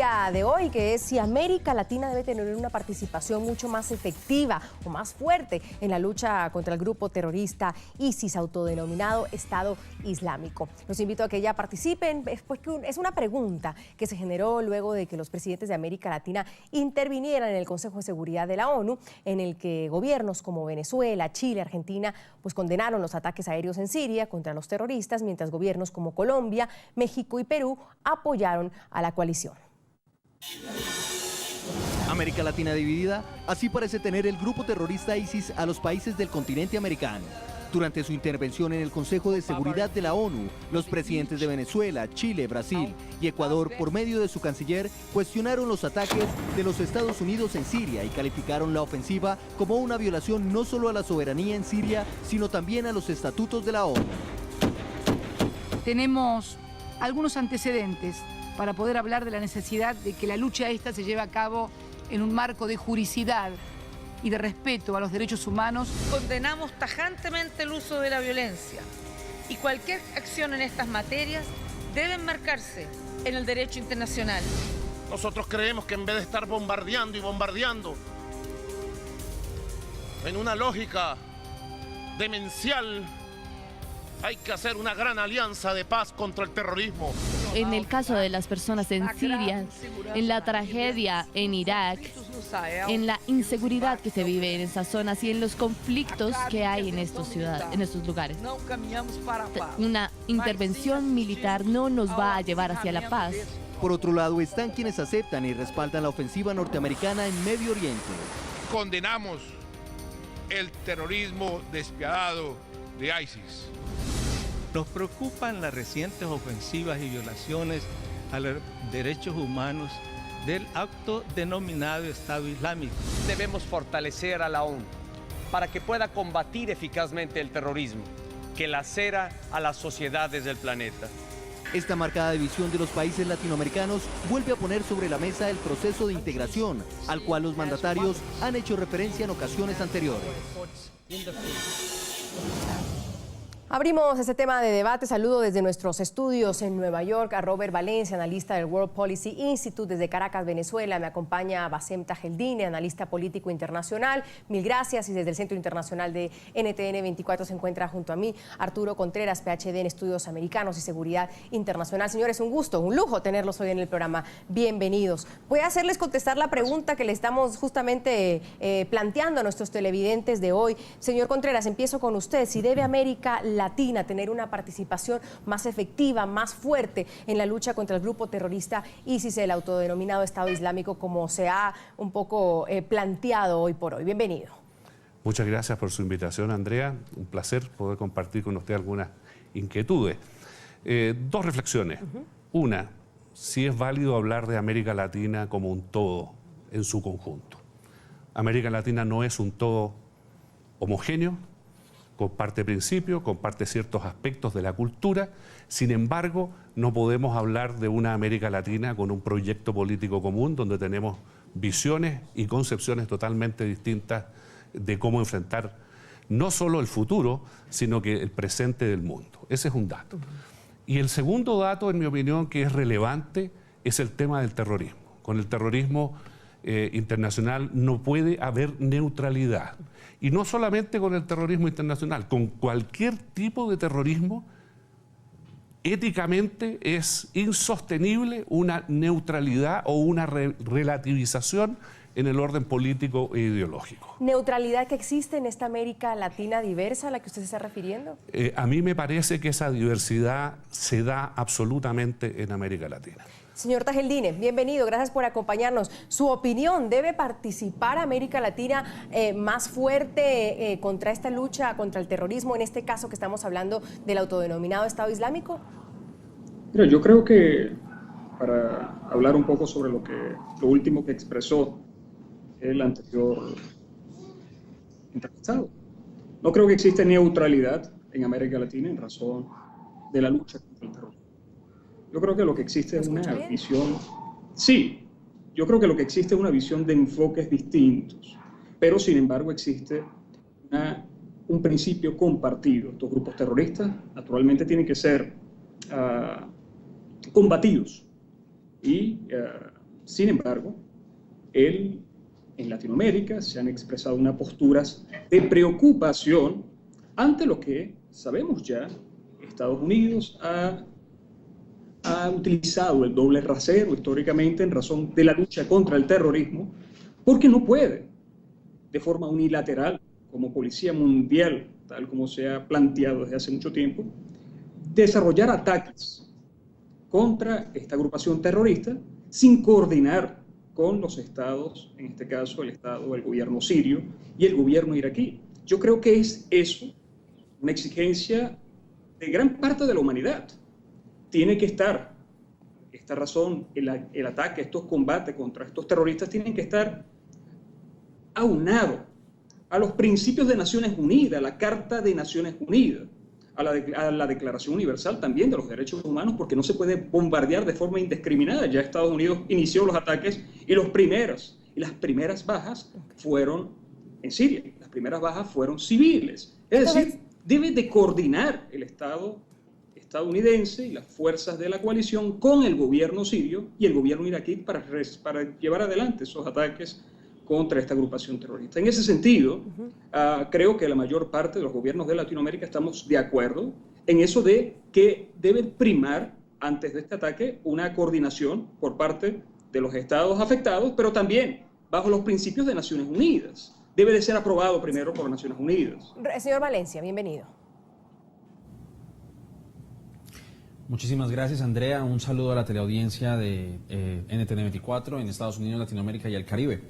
día de hoy, que es si América Latina debe tener una participación mucho más efectiva o más fuerte en la lucha contra el grupo terrorista ISIS, autodenominado Estado Islámico. Los invito a que ya participen, es una pregunta que se generó luego de que los presidentes de América Latina intervinieran en el Consejo de Seguridad de la ONU, en el que gobiernos como Venezuela, Chile, Argentina, pues condenaron los ataques aéreos en Siria contra los terroristas, mientras gobiernos como Colombia, México y Perú apoyaron a la coalición. América Latina dividida, así parece tener el grupo terrorista ISIS a los países del continente americano. Durante su intervención en el Consejo de Seguridad de la ONU, los presidentes de Venezuela, Chile, Brasil y Ecuador, por medio de su canciller, cuestionaron los ataques de los Estados Unidos en Siria y calificaron la ofensiva como una violación no solo a la soberanía en Siria, sino también a los estatutos de la ONU. Tenemos algunos antecedentes para poder hablar de la necesidad de que la lucha esta se lleve a cabo en un marco de juricidad y de respeto a los derechos humanos. Condenamos tajantemente el uso de la violencia y cualquier acción en estas materias debe enmarcarse en el derecho internacional. Nosotros creemos que en vez de estar bombardeando y bombardeando en una lógica demencial, hay que hacer una gran alianza de paz contra el terrorismo. En el caso de las personas en Siria, en la tragedia en Irak, en la inseguridad que se vive en esas zonas y en los conflictos que hay en estos lugares. Una intervención militar no nos va a llevar hacia la paz. Por otro lado, están quienes aceptan y respaldan la ofensiva norteamericana en Medio Oriente. Condenamos el terrorismo despiadado de ISIS. Nos preocupan las recientes ofensivas y violaciones a los derechos humanos del autodenominado Estado Islámico. Debemos fortalecer a la ONU para que pueda combatir eficazmente el terrorismo que lacera a las sociedades del planeta. Esta marcada división de los países latinoamericanos vuelve a poner sobre la mesa el proceso de integración, al cual los mandatarios han hecho referencia en ocasiones anteriores. Abrimos este tema de debate. Saludo desde nuestros estudios en Nueva York a Robert Valencia, analista del World Policy Institute desde Caracas, Venezuela. Me acompaña Bassem Tajeldine, analista político internacional. Mil gracias. Y desde el Centro Internacional de NTN 24 se encuentra junto a mí Arturo Contreras, PhD en Estudios Americanos y Seguridad Internacional. Señores, un gusto, un lujo tenerlos hoy en el programa. Bienvenidos. Voy a hacerles contestar la pregunta que le estamos justamente planteando a nuestros televidentes de hoy. Señor Contreras, empiezo con usted. Si debe América Latina tener una participación más efectiva, más fuerte en la lucha contra el grupo terrorista ISIS, el autodenominado Estado Islámico, como se ha un poco planteado hoy por hoy. Bienvenido. Muchas gracias por su invitación, Andrea. Un placer poder compartir con usted algunas inquietudes. Dos reflexiones. Una, si es válido hablar de América Latina como un todo en su conjunto. América Latina no es un todo homogéneo, comparte principios, comparte ciertos aspectos de la cultura. Sin embargo, no podemos hablar de una América Latina con un proyecto político común donde tenemos visiones y concepciones totalmente distintas de cómo enfrentar no solo el futuro, sino que el presente del mundo. Ese es un dato. Y el segundo dato, en mi opinión, que es relevante, es el tema del terrorismo. Con el terrorismo internacional no puede haber neutralidad. Y no solamente con el terrorismo internacional, con cualquier tipo de terrorismo, éticamente es insostenible una neutralidad o una relativización en el orden político e ideológico. ¿Neutralidad que existe en esta América Latina diversa a la que usted se está refiriendo? A mí me parece que esa diversidad se da absolutamente en América Latina. Señor Tajeldine, bienvenido, gracias por acompañarnos. Su opinión, ¿debe participar América Latina más fuerte contra esta lucha contra el terrorismo, en este caso que estamos hablando del autodenominado Estado Islámico? Mira, yo creo que para hablar un poco sobre lo último que expresó el anterior entrevistado, no creo que existe neutralidad en América Latina en razón de la lucha contra el terrorismo. Yo creo que lo que existe es una visión, sí, yo creo que lo que existe es una visión de enfoques distintos, pero sin embargo existe un principio compartido. Estos grupos terroristas naturalmente tienen que ser combatidos y Sin embargo, en Latinoamérica se han expresado unas posturas de preocupación ante lo que sabemos ya. Estados Unidos ha utilizado el doble rasero históricamente en razón de la lucha contra el terrorismo, porque no puede, de forma unilateral, como policía mundial, tal como se ha planteado desde hace mucho tiempo, desarrollar ataques contra esta agrupación terrorista sin coordinar con los estados, en este caso el gobierno sirio y el gobierno iraquí. Yo creo que es eso una exigencia de gran parte de la humanidad. Tiene que estar, esta razón, el ataque, estos combates contra estos terroristas tienen que estar aunados a los principios de Naciones Unidas, a la Carta de Naciones Unidas, a la Declaración Universal también de los Derechos Humanos, porque no se puede bombardear de forma indiscriminada. Ya Estados Unidos inició los ataques y las primeras bajas fueron en Siria, las primeras bajas fueron civiles. Es decir, debe de coordinar el Estado estadounidense y las fuerzas de la coalición con el gobierno sirio y el gobierno iraquí para llevar adelante esos ataques contra esta agrupación terrorista. En ese sentido, creo que la mayor parte de los gobiernos de Latinoamérica estamos de acuerdo en eso de que debe primar, antes de este ataque, una coordinación por parte de los estados afectados, pero también bajo los principios de Naciones Unidas. Debe de ser aprobado primero por Naciones Unidas. Señor Valencia, bienvenido. Muchísimas gracias, Andrea. Un saludo a la teleaudiencia de NTN 24 en Estados Unidos, Latinoamérica y el Caribe.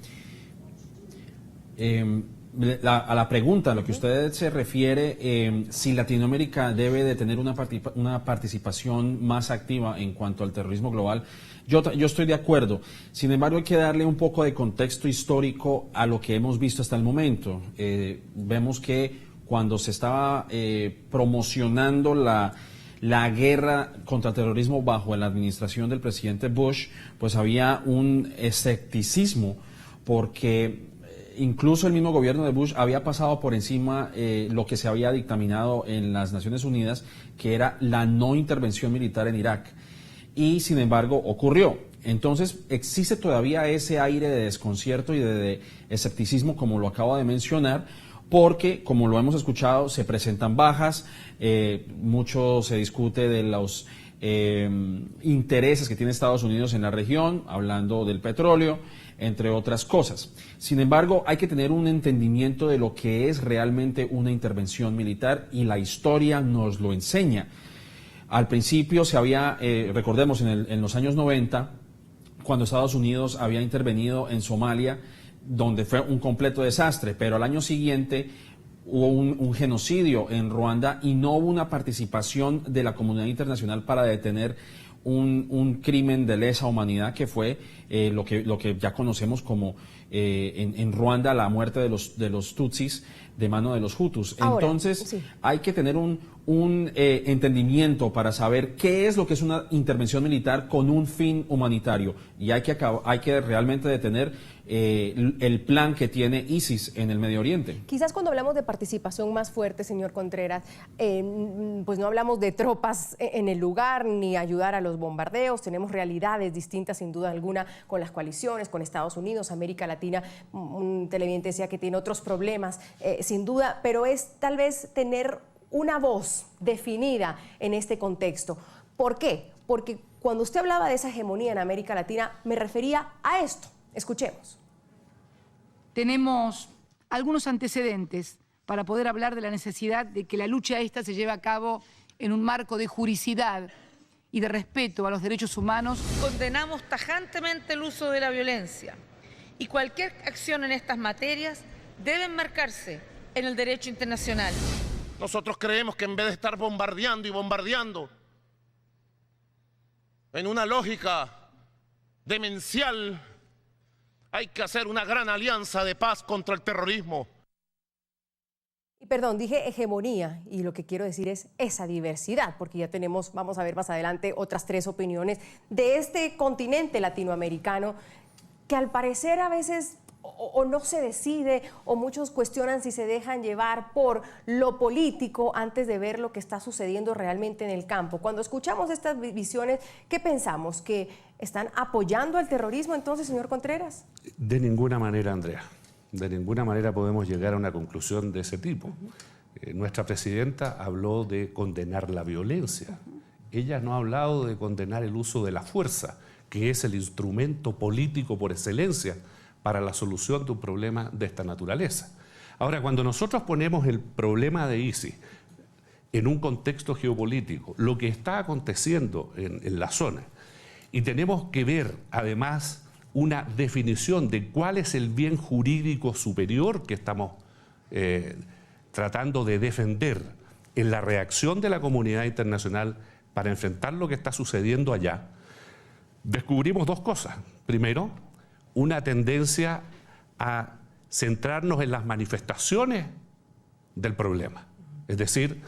A la pregunta a lo que usted se refiere, si Latinoamérica debe de tener una participación más activa en cuanto al terrorismo global, yo estoy de acuerdo. Sin embargo, hay que darle un poco de contexto histórico a lo que hemos visto hasta el momento. Vemos que cuando se estaba promocionando la guerra contra el terrorismo bajo la administración del presidente Bush, pues había un escepticismo porque incluso el mismo gobierno de Bush había pasado por encima lo que se había dictaminado en las Naciones Unidas, que era la no intervención militar en Irak. Y sin embargo ocurrió. Entonces existe todavía ese aire de desconcierto y de escepticismo, como lo acabo de mencionar, porque, como lo hemos escuchado, se presentan bajas, mucho se discute de los intereses que tiene Estados Unidos en la región, hablando del petróleo, entre otras cosas. Sin embargo, hay que tener un entendimiento de lo que es realmente una intervención militar, y la historia nos lo enseña. Al principio se había, recordemos, en los años 90, cuando Estados Unidos había intervenido en Somalia, donde fue un completo desastre, pero al año siguiente hubo un genocidio en Ruanda y no hubo una participación de la comunidad internacional para detener un crimen de lesa humanidad, que fue lo que ya conocemos como en Ruanda la muerte de los Tutsis de mano de los Hutus. Ahora, entonces sí, hay que tener un entendimiento para saber qué es lo que es una intervención militar con un fin humanitario, y hay que realmente detener el plan que tiene ISIS en el Medio Oriente. Quizás cuando hablamos de participación más fuerte, señor Contreras, pues no hablamos de tropas en el lugar ni ayudar a los bombardeos. Tenemos realidades distintas, sin duda alguna, con las coaliciones, con Estados Unidos, América Latina. Un televidente decía que tiene otros problemas, sin duda, pero es tal vez tener una voz definida en este contexto. ¿Por qué? Porque cuando usted hablaba de esa hegemonía en América Latina, me refería a esto. Escuchemos. Tenemos algunos antecedentes para poder hablar de la necesidad de que la lucha esta se lleve a cabo en un marco de juricidad y de respeto a los derechos humanos. Condenamos tajantemente el uso de la violencia, y cualquier acción en estas materias debe enmarcarse en el derecho internacional. Nosotros creemos que en vez de estar bombardeando y bombardeando en una lógica demencial, hay que hacer una gran alianza de paz contra el terrorismo. Y perdón, dije hegemonía, y lo que quiero decir es esa diversidad, porque ya tenemos, vamos a ver más adelante, otras 3 opiniones de este continente latinoamericano, que al parecer a veces o no se decide, o muchos cuestionan si se dejan llevar por lo político antes de ver lo que está sucediendo realmente en el campo. Cuando escuchamos estas visiones, ¿qué pensamos? ¿Que están apoyando al terrorismo entonces, señor Contreras? De ninguna manera, Andrea. De ninguna manera podemos llegar a una conclusión de ese tipo. Nuestra presidenta habló de condenar la violencia. Ella no ha hablado de condenar el uso de la fuerza, que es el instrumento político por excelencia para la solución de un problema de esta naturaleza. Ahora, cuando nosotros ponemos el problema de ISIS en un contexto geopolítico, lo que está aconteciendo en la zona, y tenemos que ver además una definición de cuál es el bien jurídico superior que estamos tratando de defender en la reacción de la comunidad internacional para enfrentar lo que está sucediendo allá, descubrimos dos cosas. Primero, una tendencia a centrarnos en las manifestaciones del problema. Es decir,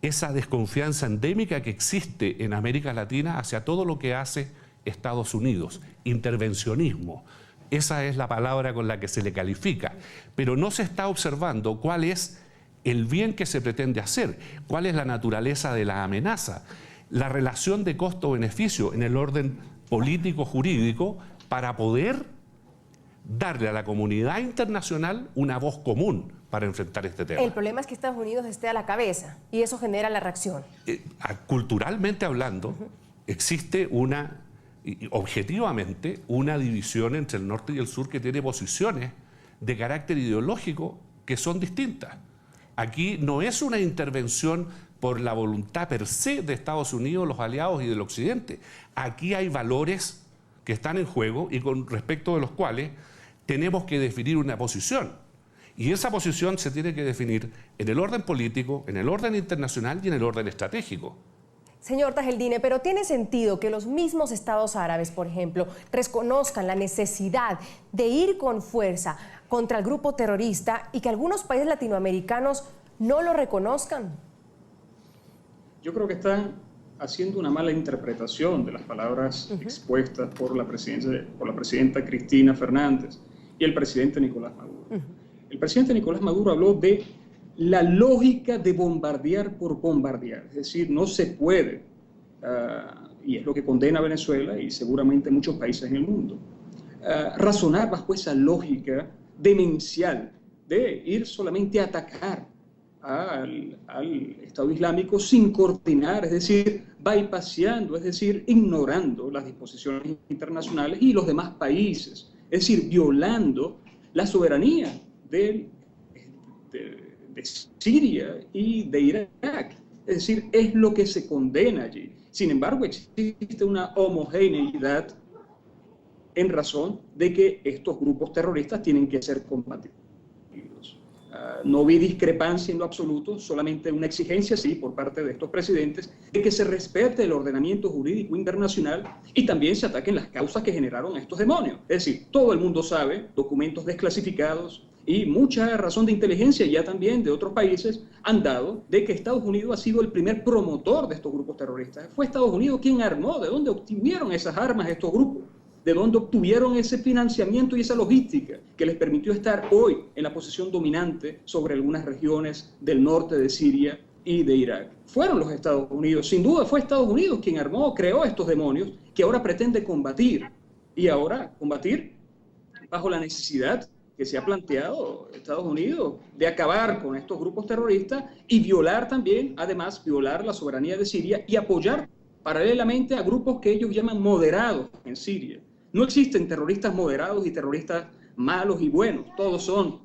esa desconfianza endémica que existe en América Latina hacia todo lo que hace Estados Unidos, intervencionismo. Esa es la palabra con la que se le califica. Pero no se está observando cuál es el bien que se pretende hacer, cuál es la naturaleza de la amenaza, la relación de costo-beneficio en el orden político-jurídico para poder darle a la comunidad internacional una voz común para enfrentar este tema. El problema es que Estados Unidos esté a la cabeza y eso genera la reacción. Culturalmente hablando, existe objetivamente una división entre el norte y el sur que tiene posiciones de carácter ideológico que son distintas. Aquí no es una intervención por la voluntad per se de Estados Unidos, los aliados y del Occidente. Aquí hay valores que están en juego y con respecto de los cuales tenemos que definir una posición. Y esa posición se tiene que definir en el orden político, en el orden internacional y en el orden estratégico. Señor Tajeldine, pero ¿tiene sentido que los mismos estados árabes, por ejemplo, reconozcan la necesidad de ir con fuerza contra el grupo terrorista y que algunos países latinoamericanos no lo reconozcan? Yo creo que están haciendo una mala interpretación de las palabras expuestas por la presidenta Cristina Fernández y el presidente Nicolás Maduro. El presidente Nicolás Maduro habló de la lógica de bombardear por bombardear, es decir, no se puede, y es lo que condena a Venezuela y seguramente muchos países en el mundo, razonar bajo esa lógica demencial de ir solamente a atacar al Estado Islámico sin coordinar, es decir, bypaseando, es decir, ignorando las disposiciones internacionales y los demás países, es decir, violando la soberanía de Siria y de Irak. Es decir, es lo que se condena allí. Sin embargo, existe una homogeneidad en razón de que estos grupos terroristas tienen que ser combatidos. No vi discrepancia en lo absoluto, solamente una exigencia, sí, por parte de estos presidentes, de que se respete el ordenamiento jurídico internacional y también se ataquen las causas que generaron a estos demonios. Es decir, todo el mundo sabe, documentos desclasificados y mucha razón de inteligencia ya también de otros países han dado de que Estados Unidos ha sido el primer promotor de estos grupos terroristas. Fue Estados Unidos quien armó, de dónde obtuvieron esas armas estos grupos, de dónde obtuvieron ese financiamiento y esa logística que les permitió estar hoy en la posición dominante sobre algunas regiones del norte de Siria y de Irak. Fueron los Estados Unidos, sin duda fue Estados Unidos quien armó, creó estos demonios que ahora pretende combatir. Y ahora combatir bajo la necesidad que se ha planteado Estados Unidos de acabar con estos grupos terroristas y violar también, además, violar la soberanía de Siria y apoyar paralelamente a grupos que ellos llaman moderados en Siria. No existen terroristas moderados y terroristas malos y buenos, todos son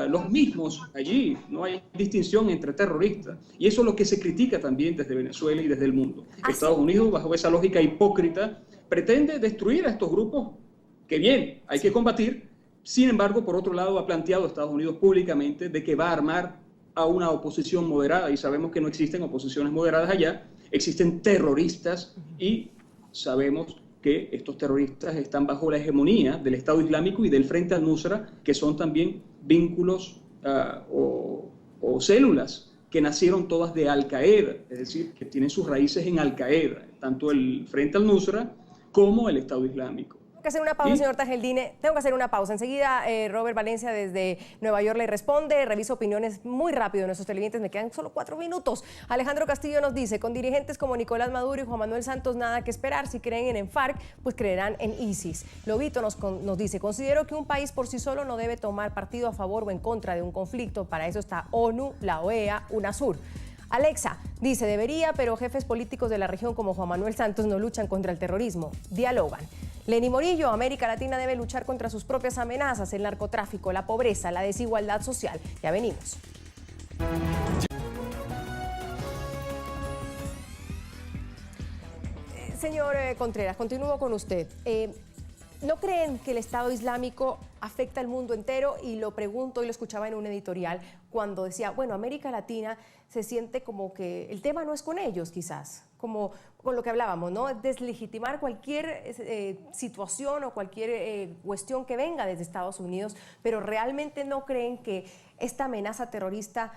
los mismos allí, no hay distinción entre terroristas. Y eso es lo que se critica también desde Venezuela y desde el mundo. Estados Unidos, bajo esa lógica hipócrita, pretende destruir a estos grupos que bien, hay que combatir. Sin embargo, por otro lado, ha planteado Estados Unidos públicamente de que va a armar a una oposición moderada, y sabemos que no existen oposiciones moderadas allá, existen terroristas y sabemos que estos terroristas están bajo la hegemonía del Estado Islámico y del Frente al-Nusra, que son también vínculos o células que nacieron todas de Al-Qaeda, es decir, que tienen sus raíces en Al-Qaeda, tanto el Frente al-Nusra como el Estado Islámico. que hacer una pausa, señor Tajeldine. Tengo que hacer una pausa. Enseguida, Robert Valencia desde Nueva York le responde. Reviso opiniones muy rápido de nuestros televidentes. Me quedan solo 4 minutos. Alejandro Castillo nos dice, con dirigentes como Nicolás Maduro y Juan Manuel Santos, nada que esperar. Si creen en FARC, pues creerán en ISIS. Lobito nos dice, considero que un país por sí solo no debe tomar partido a favor o en contra de un conflicto. Para eso está ONU, la OEA, UNASUR. Alexa dice, debería, pero jefes políticos de la región como Juan Manuel Santos no luchan contra el terrorismo, dialogan. Lenny Morillo, América Latina debe luchar contra sus propias amenazas, el narcotráfico, la pobreza, la desigualdad social. Ya venimos. Señor Contreras, continúo con usted. ¿No creen que el Estado Islámico afecta al mundo entero? Y lo pregunto, y lo escuchaba en un editorial, cuando decía, bueno, América Latina se siente como que el tema no es con ellos, quizás, como con lo que hablábamos, ¿no? Deslegitimar cualquier situación o cualquier cuestión que venga desde Estados Unidos, pero ¿realmente no creen que esta amenaza terrorista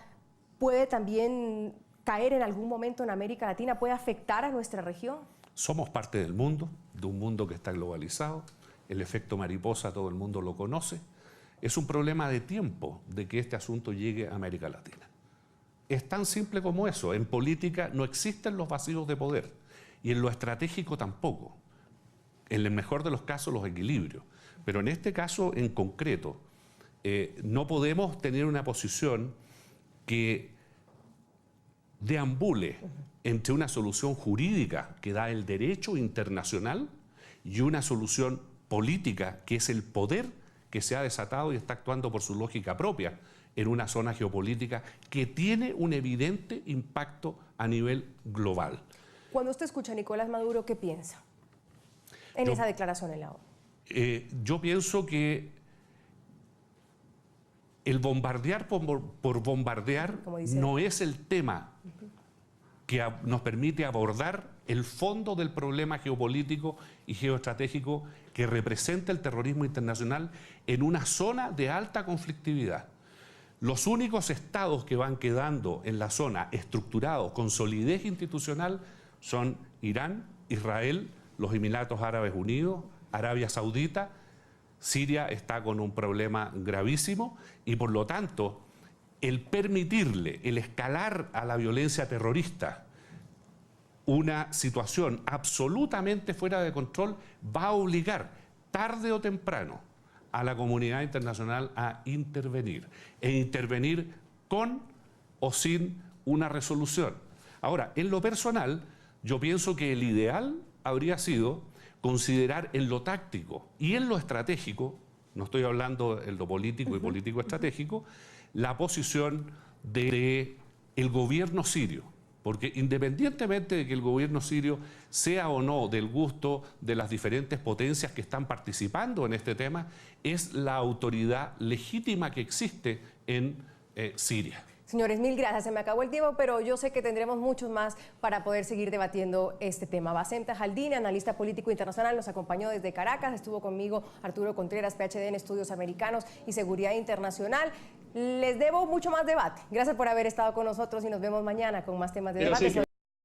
puede también caer en algún momento en América Latina, puede afectar a nuestra región? Somos parte del mundo, de un mundo que está globalizado. El efecto mariposa todo el mundo lo conoce. Es un problema de tiempo de que este asunto llegue a América Latina. Es tan simple como eso. En política no existen los vacíos de poder y en lo estratégico tampoco. En el mejor de los casos los equilibrios. Pero en este caso en concreto no podemos tener una posición que deambule entre una solución jurídica que da el derecho internacional y una solución política, que es el poder que se ha desatado y está actuando por su lógica propia en una zona geopolítica que tiene un evidente impacto a nivel global. Cuando usted escucha a Nicolás Maduro, ¿qué piensa en esa declaración en la ONU? Yo pienso que el bombardear por bombardear no es el tema que nos permite abordar el fondo del problema geopolítico y geoestratégico que representa el terrorismo internacional en una zona de alta conflictividad. Los únicos estados que van quedando en la zona estructurados con solidez institucional son Irán, Israel, los Emiratos Árabes Unidos, Arabia Saudita. Siria está con un problema gravísimo y por lo tanto el permitirle, el escalar a la violencia terrorista, una situación absolutamente fuera de control, va a obligar tarde o temprano a la comunidad internacional a intervenir, e intervenir con o sin una resolución. Ahora, en lo personal, yo pienso que el ideal habría sido considerar en lo táctico y en lo estratégico, no estoy hablando en lo político y político-estratégico, la posición del gobierno sirio. Porque independientemente de que el gobierno sirio sea o no del gusto de las diferentes potencias que están participando en este tema, es la autoridad legítima que existe en Siria. Señores, mil gracias. Se me acabó el tiempo, pero yo sé que tendremos muchos más para poder seguir debatiendo este tema. Basem Tajeldine, analista político internacional, nos acompañó desde Caracas. Estuvo conmigo Arturo Contreras, PhD en Estudios Americanos y Seguridad Internacional. Les debo mucho más debate. Gracias por haber estado con nosotros y nos vemos mañana con más temas de debate.